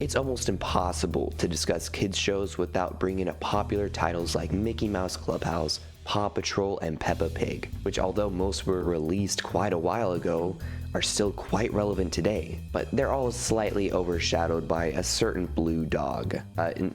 It's almost impossible to discuss kids shows without bringing up popular titles like Mickey Mouse Clubhouse, Paw Patrol, and Peppa Pig, which although most were released quite a while ago, are still quite relevant today, but they're all slightly overshadowed by a certain blue dog.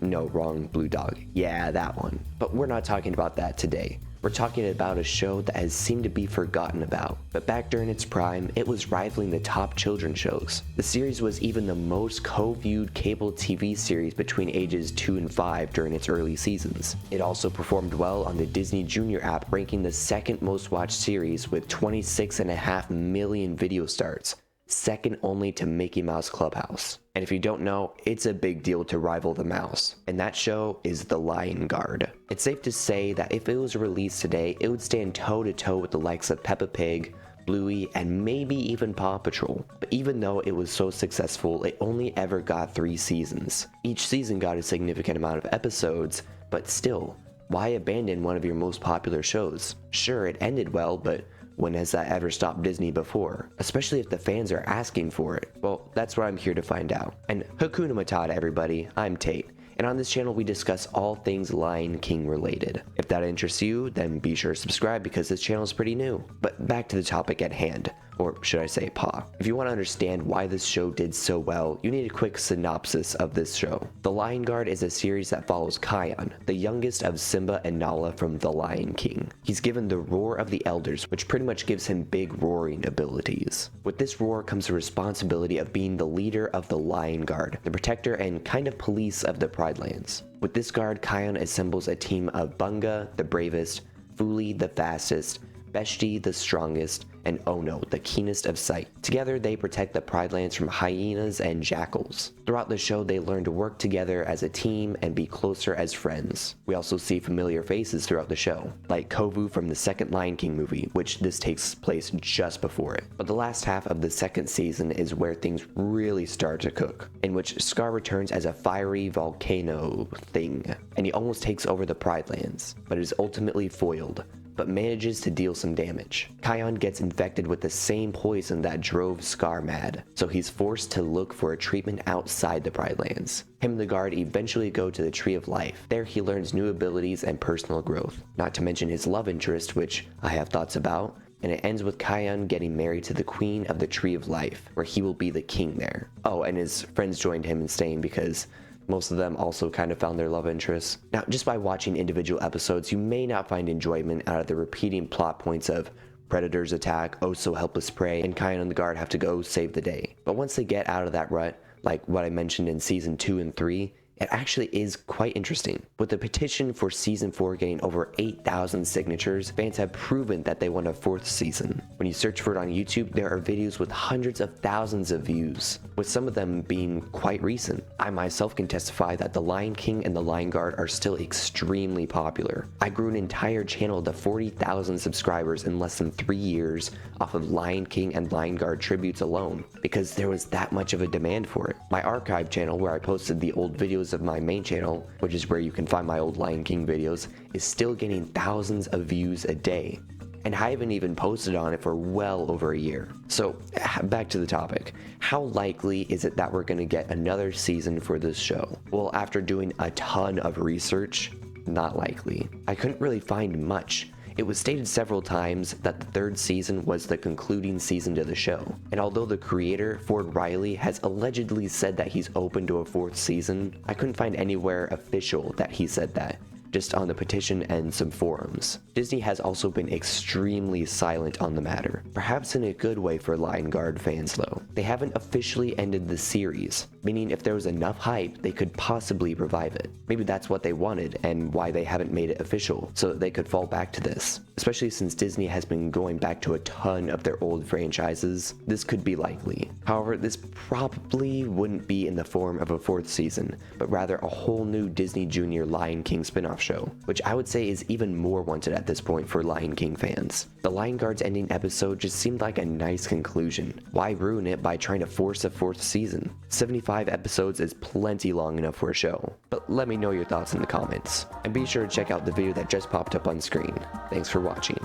No, wrong blue dog. Yeah, that one. But we're not talking about that today. We're talking about a show that has seemed to be forgotten about, but back during its prime, it was rivaling the top children's shows. The series was even the most co-viewed cable TV series between ages 2 and 5 during its early seasons. It also performed well on the Disney Junior app, ranking the second most watched series with 26.5 million video starts, second only to Mickey Mouse Clubhouse. And if you don't know, it's a big deal to rival the mouse, and that show is The Lion Guard. It's safe to say that if it was released today, it would stand toe-to-toe with the likes of Peppa Pig, Bluey, and maybe even Paw Patrol. But even though it was so successful, it only ever got 3 seasons. Each season got a significant amount of episodes, but still, why abandon one of your most popular shows? Sure, it ended well, but when has that ever stopped Disney before? Especially if the fans are asking for it. Well, that's what I'm here to find out. And Hakuna Matata, everybody. I'm Tate. And on this channel, we discuss all things Lion King related. If that interests you, then be sure to subscribe because this channel is pretty new. But back to the topic at hand. Or should I say Paw. If you want to understand why this show did so well, you need a quick synopsis of this show. The Lion Guard is a series that follows Kion, the youngest of Simba and Nala from The Lion King. He's given the Roar of the Elders, which pretty much gives him big roaring abilities. With this roar comes the responsibility of being the leader of the Lion Guard, the protector and kind of police of the Pride Lands. With this guard, Kion assembles a team of Bunga, the bravest, Fuli, the fastest, Beshti, the strongest, and Ono, the keenest of sight. Together, they protect the Pride Lands from hyenas and jackals. Throughout the show, they learn to work together as a team and be closer as friends. We also see familiar faces throughout the show, like Kovu from the second Lion King movie, which this takes place just before it. But the last half of the second season is where things really start to cook, in which Scar returns as a fiery volcano thing, and he almost takes over the Pride Lands, but is ultimately foiled, but manages to deal some damage. Kion gets infected with the same poison that drove Scar mad, so he's forced to look for a treatment outside the Pride Lands. Him and the guard eventually go to the Tree of Life. There he learns new abilities and personal growth, not to mention his love interest, which I have thoughts about, and it ends with Kion getting married to the Queen of the Tree of Life, where he will be the king there. Oh, and his friends joined him in staying because most of them also kind of found their love interests. Now, just by watching individual episodes, you may not find enjoyment out of the repeating plot points of predators attack, oh so helpless prey, and Kion and the guard have to go save the day. But once they get out of that rut, like what I mentioned in season 2 and 3, it actually is quite interesting. With the petition for season 4 getting over 8,000 signatures, fans have proven that they want a 4th season. When you search for it on YouTube, there are videos with hundreds of thousands of views, with some of them being quite recent. I myself can testify that The Lion King and The Lion Guard are still extremely popular. I grew an entire channel to 40,000 subscribers in less than 3 years off of Lion King and Lion Guard tributes alone, because there was that much of a demand for it. My archive channel, where I posted the old videos of my main channel, which is where you can find my old Lion King videos, is still getting thousands of views a day. And I haven't even posted on it for well over a year. So back to the topic. How likely is it that we're going to get another season for this show? Well, after doing a ton of research, not likely. I couldn't really find much. It was stated several times that the 3rd season was the concluding season to the show, and although the creator, Ford Riley, has allegedly said that he's open to a 4th season, I couldn't find anywhere official that he said that, just on the petition and some forums. Disney has also been extremely silent on the matter, perhaps in a good way for Lion Guard fans though. They haven't officially ended the series, meaning if there was enough hype, they could possibly revive it. Maybe that's what they wanted and why they haven't made it official, so that they could fall back to this. Especially since Disney has been going back to a ton of their old franchises, this could be likely. However, this probably wouldn't be in the form of a 4th season, but rather a whole new Disney Junior Lion King spin-off show, which I would say is even more wanted at this point for Lion King fans. The Lion Guard's ending episode just seemed like a nice conclusion. Why ruin it by trying to force a 4th season? 75 episodes is plenty long enough for a show. But let me know your thoughts in the comments. And be sure to check out the video that just popped up on screen. Thanks for watching.